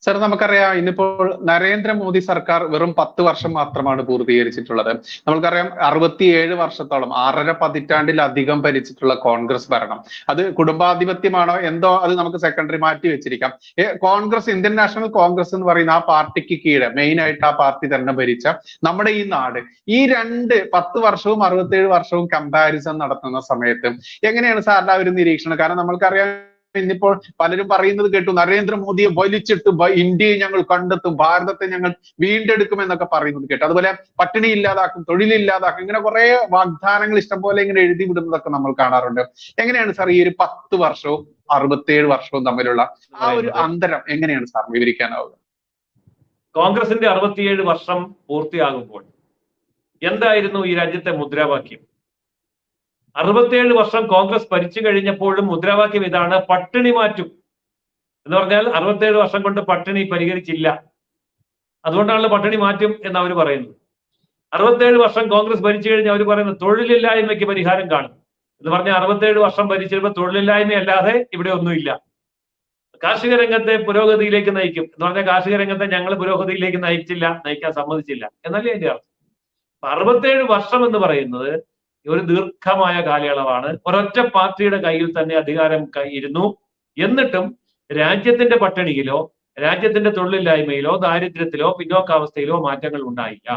Sir, നമുക്കറിയാം ഇന്നിപ്പോൾ നരേന്ദ്രമോദി സർക്കാർ വെറും 10 വർഷം മാത്രമാണ് പൂർത്തീകരിച്ചിട്ടുള്ളത്. നമുക്കറിയാം 67 വർഷത്തോളം 6.5 പതിറ്റാണ്ടിലധികം ഭരിച്ചിട്ടുള്ള കോൺഗ്രസ് ഭരണം. അത് കുടുംബാധിപത്യമാണോ എന്തോ അത് നമുക്ക് സെക്കൻഡറി മാറ്റി വെച്ചിരിക്കാം. കോൺഗ്രസ്, ഇന്ത്യൻ നാഷണൽ കോൺഗ്രസ് എന്ന് പറയുന്ന ആ പാർട്ടിക്ക് കീഴെ മെയിൻ ആയിട്ട് ആ പാർട്ടി തന്നെ ഭരിച്ച നമ്മുടെ ഈ നാട് ഈ 10 വർഷവും 67 വർഷവും കമ്പാരിസൺ നടത്തുന്ന സമയത്ത് എങ്ങനെയാണ് സാറിന്റെ ആ ഒരു നിരീക്ഷണം? കാരണം നമ്മൾക്കറിയാം ഇന്നിപ്പോൾ പലരും പറയുന്നത് കേട്ടു, നരേന്ദ്രമോദിയെ വലിച്ചിട്ട് ഇന്ത്യയെ ഞങ്ങൾ കണ്ടെത്തും, ഭാരതത്തെ ഞങ്ങൾ വീണ്ടെടുക്കും എന്നൊക്കെ പറയുന്നത് കേട്ടു. അതുപോലെ പട്ടിണി ഇല്ലാതാക്കും, തൊഴിലില്ലാതാക്കും, ഇങ്ങനെ കുറെ വാഗ്ദാനങ്ങൾ ഇഷ്ടംപോലെ ഇങ്ങനെ എഴുതി വിടുന്നതൊക്കെ നമ്മൾ കാണാറുണ്ട്. എങ്ങനെയാണ് സാർ ഈ ഒരു 10 വർഷവും 67 വർഷവും തമ്മിലുള്ള ആ ഒരു അന്തരം എങ്ങനെയാണ് സാർ വിവരിക്കാനാവുക? കോൺഗ്രസിന്റെ 67 വർഷം പൂർത്തിയാകുമ്പോൾ എന്തായിരുന്നു ഈ രാജ്യത്തെ മുദ്രാവാക്യം? 67 വർഷം കോൺഗ്രസ് ഭരിച്ചു കഴിഞ്ഞപ്പോഴും മുദ്രാവാക്യം ഇതാണ്: പട്ടിണി മാറ്റും എന്ന് പറഞ്ഞാൽ 67 വർഷം കൊണ്ട് പട്ടിണി പരിഹരിച്ചില്ല, അതുകൊണ്ടാണല്ലോ പട്ടിണി മാറ്റും എന്ന് അവർ പറയുന്നത്. 67 വർഷം കോൺഗ്രസ് ഭരിച്ചു കഴിഞ്ഞാൽ അവർ പറയുന്നത് തൊഴിലില്ലായ്മയ്ക്ക് പരിഹാരം കാണും എന്ന് പറഞ്ഞാൽ 67 വർഷം ഭരിച്ചപ്പോൾ തൊഴിലില്ലായ്മയല്ലാതെ ഇവിടെ ഒന്നുമില്ല. കാർഷിക രംഗത്തെ പുരോഗതിയിലേക്ക് നയിക്കും എന്ന് പറഞ്ഞാൽ കാർഷിക രംഗത്തെ ഞങ്ങൾ പുരോഗതിയിലേക്ക് നയിക്കാൻ സമ്മതിച്ചില്ല എന്നല്ലേ എന്റെ അർത്ഥം. 67 വർഷം എന്ന് പറയുന്നത് ഒരു ദീർഘമായ കാലയളവാണ്. ഒരൊറ്റ പാർട്ടിയുടെ കയ്യിൽ തന്നെ അധികാരം ഇരുന്നു. എന്നിട്ടും രാജ്യത്തിന്റെ പട്ടിണിയിലോ രാജ്യത്തിന്റെ തൊഴിലില്ലായ്മയിലോ ദാരിദ്ര്യത്തിലോ പിന്നോക്കാവസ്ഥയിലോ മാറ്റങ്ങൾ ഉണ്ടായില്ല.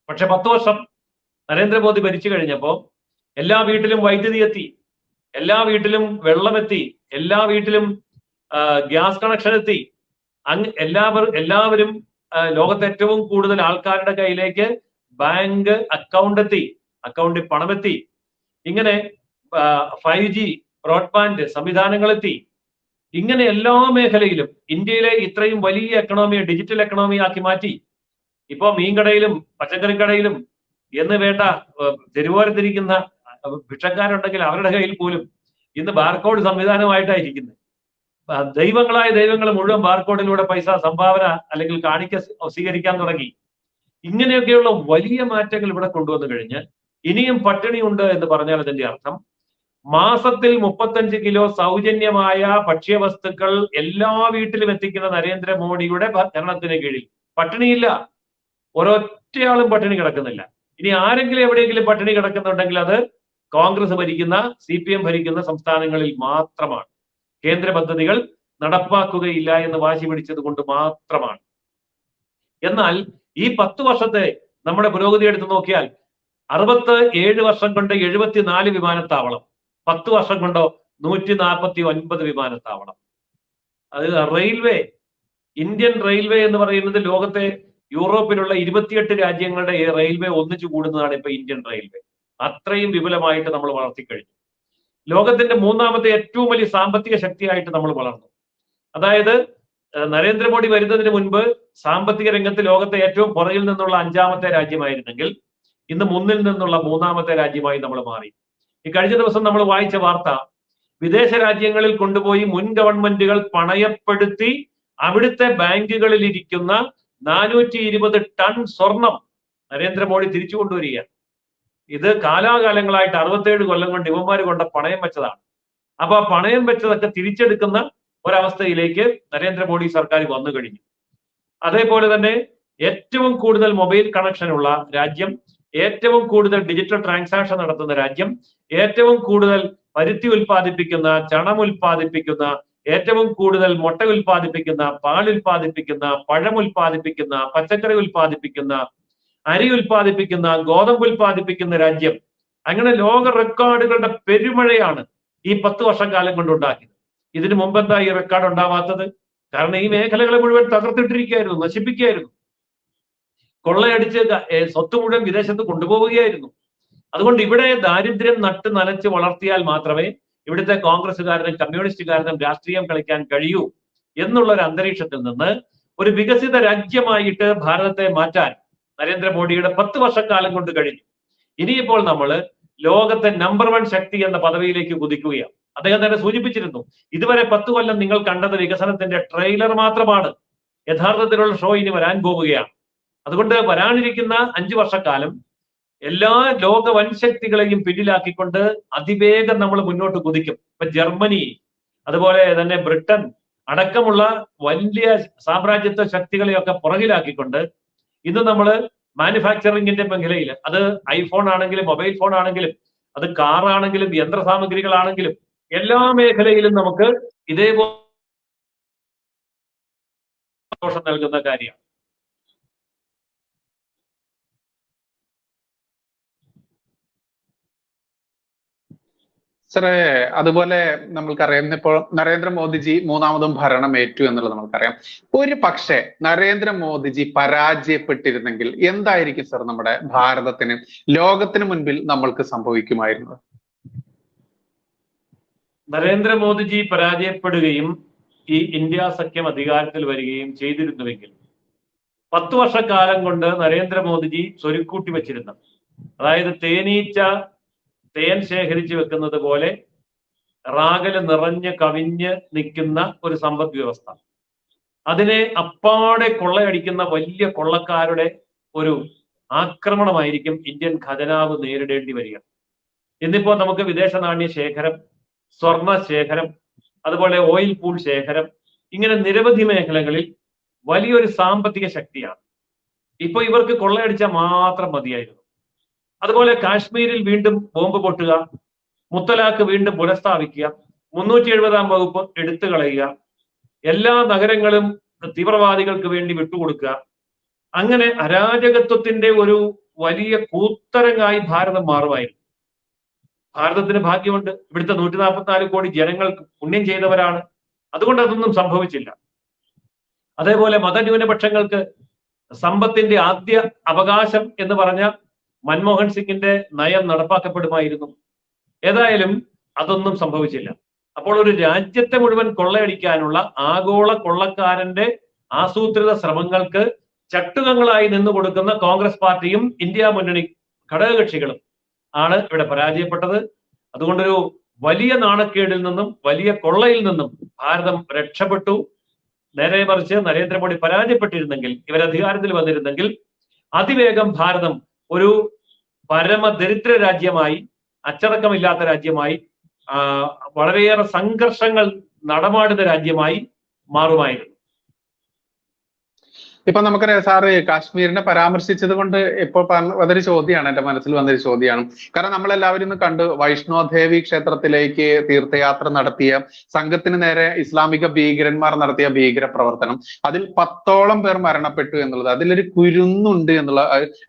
പക്ഷെ 10 വർഷം നരേന്ദ്രമോദി ഭരിച്ചു കഴിഞ്ഞപ്പോ എല്ലാ വീട്ടിലും വൈദ്യുതി എത്തി, എല്ലാ വീട്ടിലും വെള്ളമെത്തി, എല്ലാ വീട്ടിലും ഗ്യാസ് കണക്ഷൻ എത്തി. എല്ലാവരും ലോകത്തെ ഏറ്റവും കൂടുതൽ ആൾക്കാരുടെ കയ്യിലേക്ക് ബാങ്ക് അക്കൗണ്ടിൽ പണമെത്തി. ഇങ്ങനെ 5G ബ്രോഡ്ബാൻഡ് സംവിധാനങ്ങൾ എത്തി. ഇങ്ങനെ എല്ലാ മേഖലയിലും ഇന്ത്യയിലെ ഇത്രയും വലിയ എക്കണോമിയെ ഡിജിറ്റൽ എക്കണോമി ആക്കി മാറ്റി. ഇപ്പോ മീൻകടയിലും പച്ചക്കറിക്കടയിലും എന്ന് വേണ്ട തെരുവോരത്തിരിക്കുന്ന ഭിക്ഷക്കാരുണ്ടെങ്കിൽ അവരുടെ കയ്യിൽ പോലും ഇന്ന് ബാർകോഡ് സംവിധാനമായിട്ടായിരിക്കുന്നത്. ദൈവങ്ങളായ ദൈവങ്ങൾ മുഴുവൻ ബാർകോഡിലൂടെ പൈസ സംഭാവന അല്ലെങ്കിൽ കാണിക്ക സ്വീകരിക്കാൻ തുടങ്ങി. ഇങ്ങനെയൊക്കെയുള്ള വലിയ മാറ്റങ്ങൾ ഇവിടെ കൊണ്ടുവന്നു കഴിഞ്ഞ് ഇനിയും പട്ടിണി ഉണ്ട് എന്ന് പറഞ്ഞാൽ അതിന്റെ അർത്ഥം മാസത്തിൽ 35 കിലോ സൗജന്യമായ ഭക്ഷ്യവസ്തുക്കൾ എല്ലാ വീട്ടിലും എത്തിക്കുന്ന നരേന്ദ്രമോദിയുടെ ഭരണത്തിന് കീഴിൽ പട്ടിണിയില്ല, ഒരൊറ്റയാളും പട്ടിണി കിടക്കുന്നില്ല. ഇനി ആരെങ്കിലും എവിടെയെങ്കിലും പട്ടിണി കിടക്കുന്നുണ്ടെങ്കിൽ അത് കോൺഗ്രസ് ഭരിക്കുന്ന CPM ഭരിക്കുന്ന സംസ്ഥാനങ്ങളിൽ മാത്രമാണ്. കേന്ദ്ര പദ്ധതികൾ നടപ്പാക്കുകയില്ല എന്ന് വാശി പിടിച്ചത് കൊണ്ട് മാത്രമാണ്. എന്നാൽ ഈ 10 വർഷത്തെ നമ്മുടെ പുരോഗതി എടുത്തു നോക്കിയാൽ 67 വർഷം കൊണ്ട് 74 വിമാനത്താവളം, 10 വർഷം കൊണ്ടോ 149 വിമാനത്താവളം. അത് റെയിൽവേ, ഇന്ത്യൻ റെയിൽവേ എന്ന് പറയുന്നത് ലോകത്തെ യൂറോപ്പിലുള്ള 28 രാജ്യങ്ങളുടെ റെയിൽവേ ഒന്നിച്ചു കൂടുന്നതാണ് ഇപ്പൊ ഇന്ത്യൻ റെയിൽവേ. അത്രയും വിപുലമായിട്ട് നമ്മൾ വളർത്തിക്കഴിഞ്ഞു. ലോകത്തിന്റെ 3ാമത്തെ ഏറ്റവും വലിയ സാമ്പത്തിക ശക്തിയായിട്ട് നമ്മൾ വളർന്നു. അതായത് നരേന്ദ്രമോദി വരുന്നതിന് മുൻപ് സാമ്പത്തിക രംഗത്ത് ലോകത്തെ ഏറ്റവും പുറകിൽ നിന്നുള്ള 5ാമത്തെ രാജ്യമായിരുന്നെങ്കിൽ ഇന്ന് മുന്നിൽ നിന്നുള്ള 3ാമത്തെ രാജ്യമായി നമ്മൾ മാറി. ഈ കഴിഞ്ഞ ദിവസം നമ്മൾ വായിച്ച വാർത്ത, വിദേശ രാജ്യങ്ങളിൽ കൊണ്ടുപോയി മുൻ ഗവൺമെന്റുകൾ പണയപ്പെടുത്തി അവിടുത്തെ ബാങ്കുകളിൽ ഇരിക്കുന്ന 420 ടൺ സ്വർണം നരേന്ദ്രമോദി തിരിച്ചു കൊണ്ടുവരികയാണ്. ഇത് കാലാകാലങ്ങളായിട്ട് 67 കൊല്ലം കൊണ്ട് ഇവന്മാർ കൊണ്ട പണയം വെച്ചതാണ്. അപ്പൊ ആ പണയം വെച്ചതൊക്കെ തിരിച്ചെടുക്കുന്ന ഒരവസ്ഥയിലേക്ക് നരേന്ദ്രമോദി സർക്കാർ വന്നു കഴിഞ്ഞു. അതേപോലെ തന്നെ ഏറ്റവും കൂടുതൽ മൊബൈൽ കണക്ഷൻ ഉള്ള രാജ്യം, ഏറ്റവും കൂടുതൽ ഡിജിറ്റൽ ട്രാൻസാക്ഷൻ നടത്തുന്ന രാജ്യം, ഏറ്റവും കൂടുതൽ പരുത്തി ഉൽപ്പാദിപ്പിക്കുന്ന, ചണം ഉൽപ്പാദിപ്പിക്കുന്ന, ഏറ്റവും കൂടുതൽ മുട്ട ഉൽപ്പാദിപ്പിക്കുന്ന, പാൽ ഉൽപ്പാദിപ്പിക്കുന്ന, പഴം ഉൽപ്പാദിപ്പിക്കുന്ന, പച്ചക്കറി ഉൽപ്പാദിപ്പിക്കുന്ന, അരി ഉൽപ്പാദിപ്പിക്കുന്ന, ഗോതമ്പ് ഉൽപ്പാദിപ്പിക്കുന്ന രാജ്യം. അങ്ങനെ ലോക റെക്കോർഡുകളുടെ പെരുമഴയാണ് ഈ 10 വർഷക്കാലം കൊണ്ടുണ്ടാക്കിയത്. ഇതിനു മുമ്പ് എന്താ ഈ റെക്കോർഡ് ഉണ്ടാവാത്തത്? കാരണം ഈ മേഖലകളെ മുഴുവൻ തകർത്തിട്ടിരിക്കുകയായിരുന്നു, നശിപ്പിക്കുകയായിരുന്നു, കൊള്ളയടിച്ച് സ്വത്ത് മുഴുവൻ വിദേശത്ത് കൊണ്ടുപോവുകയായിരുന്നു. അതുകൊണ്ട് ഇവിടെ ദാരിദ്ര്യം നട്ട് നനച്ച് വളർത്തിയാൽ മാത്രമേ ഇവിടുത്തെ കോൺഗ്രസ്സുകാരനും കമ്മ്യൂണിസ്റ്റുകാരനും രാഷ്ട്രീയം കളിക്കാൻ കഴിയൂ എന്നുള്ള ഒരു അന്തരീക്ഷത്തിൽ നിന്ന് ഒരു വികസിത രാജ്യമായിട്ട് ഭാരതത്തെ മാറ്റാൻ നരേന്ദ്രമോദിയുടെ 10 വർഷക്കാലം കൊണ്ട് കഴിഞ്ഞു. ഇനിയിപ്പോൾ നമ്മൾ ലോകത്തെ നമ്പർ 1 ശക്തി എന്ന പദവിയിലേക്ക് കുതിക്കുകയാണ്. അദ്ദേഹം തന്നെ സൂചിപ്പിച്ചിരുന്നു, ഇതുവരെ 10 കൊല്ലം നിങ്ങൾ കണ്ടത് വികസനത്തിന്റെ ട്രെയിലർ മാത്രമാണ്, യഥാർത്ഥത്തിലുള്ള ഷോ ഇനി വരാൻ പോവുകയാണ്. അതുകൊണ്ട് വരാനിരിക്കുന്ന 5 വർഷക്കാലം എല്ലാ ലോക വൻശക്തികളെയും പിന്നിലാക്കിക്കൊണ്ട് അതിവേഗം നമ്മൾ മുന്നോട്ട് കുതിക്കും. ഇപ്പൊ ജർമ്മനി, അതുപോലെ തന്നെ ബ്രിട്ടൻ, അടക്കമുള്ള വലിയ സാമ്രാജ്യത്വ ശക്തികളെയൊക്കെ പുറകിലാക്കിക്കൊണ്ട് ഇന്ന് നമ്മൾ മാനുഫാക്ചറിങ്ങിന്റെ മേഖലയിൽ, അത് ഐഫോൺ ആണെങ്കിലും മൊബൈൽ ഫോൺ ആണെങ്കിലും അത് കാറാണെങ്കിലും യന്ത്രസാമഗ്രികളാണെങ്കിലും എല്ലാ മേഖലയിലും നമുക്ക് ഇതേപോലെ സന്തോഷം നൽകുന്ന കാര്യമാണ്. സാറേ, അതുപോലെ നമ്മൾക്കറിയാം ഇപ്പോൾ നരേന്ദ്രമോദിജി മൂന്നാമതും ഭരണം ഏറ്റു എന്നുള്ളത് നമുക്കറിയാം. ഒരു പക്ഷേ നരേന്ദ്രമോദിജി പരാജയപ്പെട്ടിരുന്നെങ്കിൽ എന്തായിരിക്കും സാർ നമ്മുടെ ഭാരതത്തിന്, ലോകത്തിന് മുൻപിൽ നമ്മൾക്ക് സംഭവിക്കുമായിരുന്നത്? നരേന്ദ്രമോദിജി പരാജയപ്പെടുകയും ഈ ഇന്ത്യ സഖ്യം അധികാരത്തിൽ വരികയും ചെയ്തിരുന്നുവെങ്കിൽ 10 വർഷക്കാലം കൊണ്ട് നരേന്ദ്രമോദിജി സ്വരുക്കൂട്ടി വെച്ചിരുന്ന, അതായത് തേനീച്ച തേൻ ശേഖരിച്ചു വെക്കുന്നത് പോലെ റാഗല് നിറഞ്ഞ് കവിഞ്ഞ് നിൽക്കുന്ന ഒരു സമ്പദ് വ്യവസ്ഥ, അതിനെ അപ്പാടെ കൊള്ളയടിക്കുന്ന വലിയ കൊള്ളക്കാരുടെ ഒരു ആക്രമണമായിരിക്കും ഇന്ത്യൻ ഖജനാവ് നേരിടേണ്ടി വരിക. ഇന്നിപ്പോ നമുക്ക് വിദേശ നാണ്യ ശേഖരം, സ്വർണ ശേഖരം, അതുപോലെ ഓയിൽ പൂൾ ശേഖരം, ഇങ്ങനെ നിരവധി മേഖലകളിൽ വലിയൊരു സാമ്പത്തിക ശക്തിയാണ്. ഇപ്പൊ ഇവർക്ക് കൊള്ളയടിച്ചാൽ മാത്രം മതിയായിരുന്നു. അതുപോലെ കാശ്മീരിൽ വീണ്ടും ബോംബ് പൊട്ടുക, മുത്തലാഖ് വീണ്ടും പുനഃസ്ഥാപിക്കുക, 370-ാം വകുപ്പ് എടുത്തു കളയുക, എല്ലാ നഗരങ്ങളും തീവ്രവാദികൾക്ക് വേണ്ടി വിട്ടുകൊടുക്കുക, അങ്ങനെ അരാജകത്വത്തിന്റെ ഒരു വലിയ കൂത്തരങ്ങായി ഭാരതം മാറുമായിരുന്നു. ഭാരതത്തിന് ഭാഗ്യമുണ്ട്, ഇവിടുത്തെ 144 കോടി ജനങ്ങൾക്ക് പുണ്യം ചെയ്തവരാണ്, അതുകൊണ്ട് അതൊന്നും സംഭവിച്ചില്ല. അതേപോലെ മതന്യൂനപക്ഷങ്ങൾക്ക് സമ്പത്തിന്റെ ആദ്യ അവകാശം എന്ന് പറഞ്ഞ മൻമോഹൻ സിംഗിന്റെ നയം നടപ്പാക്കപ്പെടുമായിരുന്നു. ഏതായാലും അതൊന്നും സംഭവിച്ചില്ല. അപ്പോൾ ഒരു രാജ്യത്തെ മുഴുവൻ കൊള്ളയടിക്കാനുള്ള ആഗോള കൊള്ളക്കാരന്റെ ആസൂത്രിത ശ്രമങ്ങൾക്ക് ചട്ടുകങ്ങളായി നിന്നു കൊടുക്കുന്ന കോൺഗ്രസ് പാർട്ടിയും ഇന്ത്യ മുന്നണി ഘടകകക്ഷികളും ആണ് ഇവിടെ പരാജയപ്പെട്ടത്. അതുകൊണ്ടൊരു വലിയ നാണക്കേടിൽ നിന്നും വലിയ കൊള്ളയിൽ നിന്നും ഭാരതം രക്ഷപ്പെട്ടു. നേരെ മറിച്ച് നരേന്ദ്രമോദി പരാജയപ്പെട്ടിരുന്നെങ്കിൽ, ഇവർ അധികാരത്തിൽ വന്നിരുന്നെങ്കിൽ അതിവേഗം ഭാരതം ഒരു പരമദരിദ്ര രാജ്യമായി, അച്ചടക്കമില്ലാത്ത രാജ്യമായി, വളരെയേറെ സംഘർഷങ്ങൾ നടമാടുന്ന രാജ്യമായി മാറുമായിരുന്നു. ഇപ്പൊ നമുക്കറിയാം സാറ് കാശ്മീരിനെ പരാമർശിച്ചത് കൊണ്ട് ഇപ്പോൾ അതൊരു ചോദ്യമാണ്, എന്റെ മനസ്സിൽ വന്നൊരു ചോദ്യമാണ്. കാരണം നമ്മളെല്ലാവരും ഇന്ന് കണ്ടു, വൈഷ്ണോദേവി ക്ഷേത്രത്തിലേക്ക് തീർത്ഥയാത്ര നടത്തിയ സംഘത്തിന് നേരെ ഇസ്ലാമിക ഭീകരന്മാർ നടത്തിയ ഭീകര പ്രവർത്തനം, അതിൽ 10ഓളം പേർ മരണപ്പെട്ടു എന്നുള്ളത്, അതിലൊരു കുരുന്നുണ്ട് എന്നുള്ള,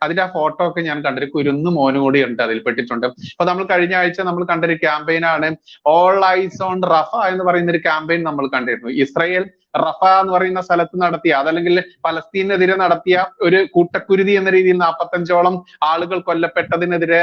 അതിന്റെ ആ ഫോട്ടോ ഒക്കെ ഞാൻ കണ്ടൊരു കുരുന്ന് മോനും കൂടി ഉണ്ട് അതിൽ പെട്ടിട്ടുണ്ട്. അപ്പൊ നമ്മൾ കഴിഞ്ഞ ആഴ്ച നമ്മൾ കണ്ടൊരു ക്യാമ്പയിനാണ് ഓൾ ഐസ് ഓൺ റഫ എന്ന് പറയുന്ന ഒരു ക്യാമ്പയിൻ നമ്മൾ കണ്ടിരുന്നു. ഇസ്രായേൽ റഫ എന്ന് പറയുന്ന സ്ഥലത്ത് നടത്തിയ, അതല്ലെങ്കിൽ പലസ്തീനെതിരെ നടത്തിയ ഒരു കൂട്ടക്കുരുതി എന്ന രീതിയിൽ 45ഓളം ആളുകൾ കൊല്ലപ്പെട്ടതിനെതിരെ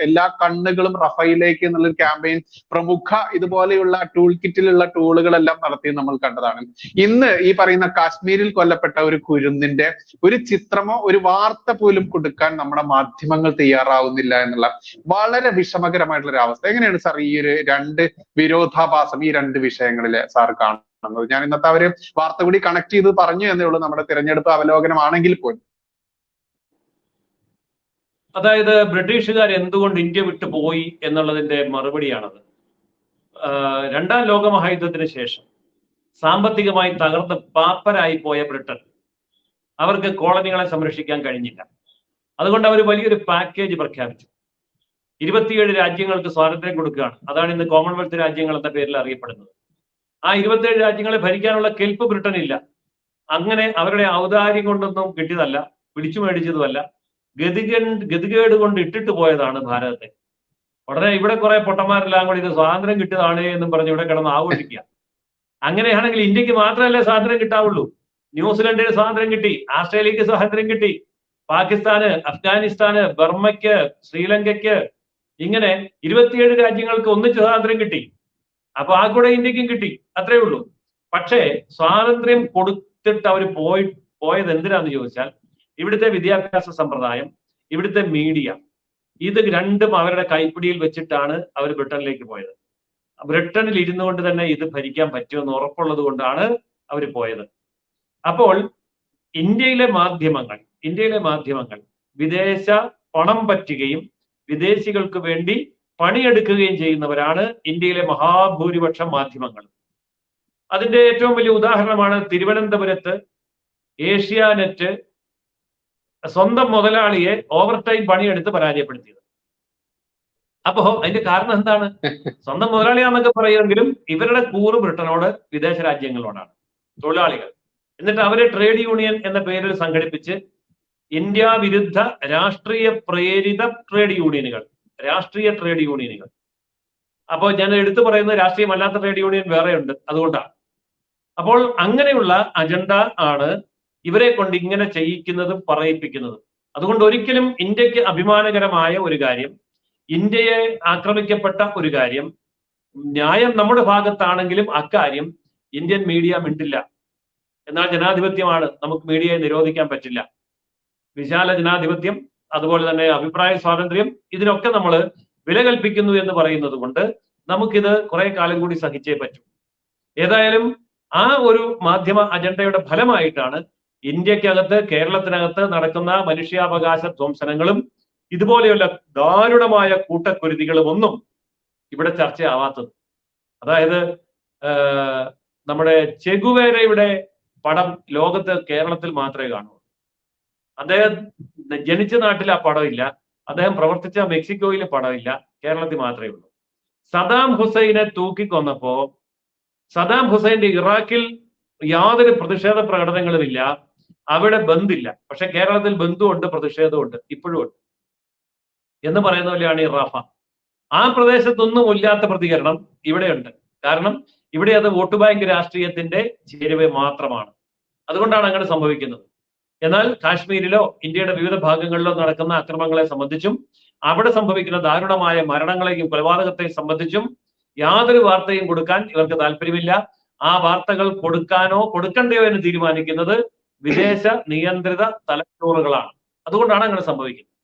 എല്ലാ കണ്ണുകളും റഫയിലേക്ക് എന്നുള്ളൊരു ക്യാമ്പയിൻ പ്രമുഖ ഇതുപോലെയുള്ള ടൂൾ കിറ്റിലുള്ള ടൂളുകളെല്ലാം നടത്തി നമ്മൾ കണ്ടതാണ്. ഇന്ന് ഈ പറയുന്ന കാശ്മീരിൽ കൊല്ലപ്പെട്ട ഒരു കുരുന്നിന്റെ ഒരു ചിത്രമോ ഒരു വാർത്ത പോലും കൊടുക്കാൻ നമ്മുടെ മാധ്യമങ്ങൾ തയ്യാറാവുന്നില്ല എന്നുള്ള വളരെ വിഷമകരമായിട്ടുള്ള ഒരു അവസ്ഥ. എങ്ങനെയാണ് സാർ ഈ ഒരു രണ്ട് വിരോധാഭാസം ഈ രണ്ട് വിഷയങ്ങളിലെ സാർ കാണുന്നത്? ഞാൻ ഇന്നത്തെ ഒരു വാർത്ത കൂടി കണക്ട് ചെയ്ത് പറഞ്ഞു എന്നേ ഉള്ളൂ, നമ്മുടെ തിരഞ്ഞെടുപ്പ് അവലോകനമാണെങ്കിൽ പോലും. അതായത് ബ്രിട്ടീഷുകാർ എന്തുകൊണ്ട് ഇന്ത്യ വിട്ടു പോയി എന്നുള്ളതിന്റെ മറുപടിയാണത്. 2ാം ലോക മഹായുദ്ധത്തിന് ശേഷം സാമ്പത്തികമായി തകർന്ന് പാപ്പരായി പോയ ബ്രിട്ടൻ, അവർക്ക് കോളനികളെ സംരക്ഷിക്കാൻ കഴിഞ്ഞില്ല. അതുകൊണ്ട് അവർ വലിയൊരു പാക്കേജ് പ്രഖ്യാപിച്ചു. 27 രാജ്യങ്ങൾക്ക് സ്വാതന്ത്ര്യം കൊടുക്കുകയാണ്. അതാണ് ഇന്ന് കോമൺവെൽത്ത് രാജ്യങ്ങൾ എന്ന പേരിൽ അറിയപ്പെടുന്നത്. ആ 27 രാജ്യങ്ങളെ ഭരിക്കാനുള്ള കെൽപ്പ് ബ്രിട്ടനില്ല. അങ്ങനെ അവരുടെ ഔദാര്യം കൊണ്ടൊന്നും കിട്ടിയതല്ല, പിടിച്ചു മേടിച്ചതുമല്ല, ഗതികേട് കൊണ്ട് ഇട്ടിട്ട് പോയതാണ് ഭാരതത്തെ. ഉടനെ ഇവിടെ കുറെ പൊട്ടന്മാരെല്ലാം കൂടി ഇത് സ്വാതന്ത്ര്യം കിട്ടിയതാണ് എന്നും പറഞ്ഞ് ഇവിടെ കിടന്ന് ആഘോഷിക്കുക. അങ്ങനെയാണെങ്കിൽ ഇന്ത്യക്ക് മാത്രമല്ലേ സ്വാതന്ത്ര്യം കിട്ടാവുള്ളൂ? ന്യൂസിലൻഡിന് സ്വാതന്ത്ര്യം കിട്ടി, ആസ്ട്രേലിയക്ക് സ്വാതന്ത്ര്യം കിട്ടി, പാകിസ്ഥാന്, അഫ്ഗാനിസ്ഥാന്, ബർമ്മയ്ക്ക്, ശ്രീലങ്കയ്ക്ക്, ഇങ്ങനെ 27 രാജ്യങ്ങൾക്ക് ഒന്നിച്ച് സ്വാതന്ത്ര്യം കിട്ടി. അപ്പൊ ആ കൂടെ ഇന്ത്യക്കും കിട്ടി, അത്രേ ഉള്ളൂ. പക്ഷേ സ്വാതന്ത്ര്യം കൊടുത്തിട്ട് അവർ പോയത് എന്തിനാന്ന് ചോദിച്ചാൽ, ഇവിടുത്തെ വിദ്യാഭ്യാസ സമ്പ്രദായം, ഇവിടുത്തെ മീഡിയ, ഇത് രണ്ടും അവരുടെ കൈപ്പിടിയിൽ വെച്ചിട്ടാണ് അവർ ബ്രിട്ടനിലേക്ക് പോയത്. ബ്രിട്ടനിൽ ഇരുന്നു കൊണ്ട് തന്നെ ഇത് ഭരിക്കാൻ പറ്റുമെന്ന് ഉറപ്പുള്ളത് കൊണ്ടാണ് അവർ പോയത്. അപ്പോൾ ഇന്ത്യയിലെ മാധ്യമങ്ങൾ വിദേശ പണം പറ്റുകയും വിദേശികൾക്ക് വേണ്ടി പണിയെടുക്കുകയും ചെയ്യുന്നവരാണ് ഇന്ത്യയിലെ മഹാഭൂരിപക്ഷം മാധ്യമങ്ങൾ. അതിന്റെ ഏറ്റവും വലിയ ഉദാഹരണമാണ് തിരുവനന്തപുരത്ത് ഏഷ്യാനെറ്റ് സ്വന്തം മുതലാളിയെ ഓവർ ടൈം പണിയെടുത്ത് പരാജയപ്പെടുത്തിയത്. അപ്പോ അതിന്റെ കാരണം എന്താണ്? സ്വന്തം മുതലാളിയാന്നൊക്കെ പറയുമെങ്കിലും ഇവരുടെ കൂറ് ബ്രിട്ടനോട്, വിദേശ രാജ്യങ്ങളോടാണ്, തൊഴിലാളികൾ. എന്നിട്ട് അവരെ ട്രേഡ് യൂണിയൻ എന്ന പേരിൽ സംഘടിപ്പിച്ച് ഇന്ത്യ വിരുദ്ധ രാഷ്ട്രീയ പ്രേരിത ട്രേഡ് യൂണിയനുകൾ, രാഷ്ട്രീയ ട്രേഡ് യൂണിയനുകൾ. അപ്പോൾ ഞാൻ എടുത്തു പറയുന്നത് രാഷ്ട്രീയമല്ലാത്ത ട്രേഡ് യൂണിയൻ വേറെയുണ്ട്, അതുകൊണ്ടാണ്. അപ്പോൾ അങ്ങനെയുള്ള അജണ്ട ആണ് ഇവരെ കൊണ്ട് ഇങ്ങനെ ചെയ്യിക്കുന്നതും പറയിപ്പിക്കുന്നതും. അതുകൊണ്ട് ഒരിക്കലും ഇന്ത്യക്ക് അഭിമാനകരമായ ഒരു കാര്യം, ഇന്ത്യയെ ആക്രമിക്കപ്പെട്ട ഒരു കാര്യം, ന്യായം നമ്മുടെ ഭാഗത്താണെങ്കിലും അക്കാര്യം ഇന്ത്യൻ മീഡിയ മിണ്ടില്ല. എന്നാൽ ജനാധിപത്യമാണ്, നമുക്ക് മീഡിയയെ നിരോധിക്കാൻ പറ്റില്ല. വിശാല ജനാധിപത്യം, അതുപോലെ തന്നെ അഭിപ്രായ സ്വാതന്ത്ര്യം, ഇതിനൊക്കെ നമ്മൾ വില കൽപ്പിക്കുന്നു എന്ന് പറയുന്നത് കൊണ്ട് നമുക്കിത് കുറെ കാലം കൂടി സഹിച്ചേ പറ്റൂ. ഏതായാലും ആ ഒരു മാധ്യമ അജണ്ടയുടെ ഫലമായിട്ടാണ് ഇന്ത്യക്കകത്ത്, കേരളത്തിനകത്ത് നടക്കുന്ന മനുഷ്യാവകാശ ധ്വംസനങ്ങളും ഇതുപോലെയുള്ള ദാരുണമായ കൂട്ടക്കുരുതികളും ഒന്നും ഇവിടെ ചർച്ചയാവാത്തത്. അതായത് നമ്മുടെ ചെഗുവേരയുടെ പടം ലോകത്ത് കേരളത്തിൽ മാത്രമേ കാണൂ. അദ്ദേഹം ജനിച്ച നാട്ടിൽ ആ പടമില്ല, അദ്ദേഹം പ്രവർത്തിച്ച മെക്സിക്കോയിലെ പടമില്ല, കേരളത്തിൽ മാത്രമേ ഉള്ളൂ. സദാം ഹുസൈനെ തൂക്കിക്കൊന്നപ്പോ സദാം ഹുസൈന്റെ ഇറാഖിൽ യാതൊരു പ്രതിഷേധ പ്രകടനങ്ങളുമില്ല, അവിടെ ബന്ദില്ല. പക്ഷെ കേരളത്തിൽ ബന്ധുവുണ്ട്, പ്രതിഷേധമുണ്ട്, ഇപ്പോഴും ഉണ്ട് എന്ന് പറയുന്ന പോലെയാണ് ഈ റഫ. ആ പ്രദേശത്തൊന്നും ഇല്ലാത്ത പ്രതികരണം ഇവിടെയുണ്ട്. കാരണം ഇവിടെ അത് വോട്ട് ബാങ്ക് രാഷ്ട്രീയത്തിന്റെ ചേരുവ മാത്രമാണ്. അതുകൊണ്ടാണ് അങ്ങനെ സംഭവിക്കുന്നത്. എന്നാൽ കാശ്മീരിലോ ഇന്ത്യയുടെ വിവിധ ഭാഗങ്ങളിലോ നടക്കുന്ന അക്രമങ്ങളെ സംബന്ധിച്ചും അവിടെ സംഭവിക്കുന്ന ദാരുണമായ മരണങ്ങളെയും കൊലപാതകത്തെയും സംബന്ധിച്ചും യാതൊരു വാർത്തയും കൊടുക്കാൻ ഇവർക്ക് താല്പര്യമില്ല. ആ വാർത്തകൾ കൊടുക്കാനോ കൊടുക്കണ്ടയോ എന്ന് തീരുമാനിക്കുന്നത് വിദേശ നിയന്ത്രിത തലച്ചോറുകളാണ്. അതുകൊണ്ടാണ് അങ്ങനെ സംഭവിക്കുന്നത്.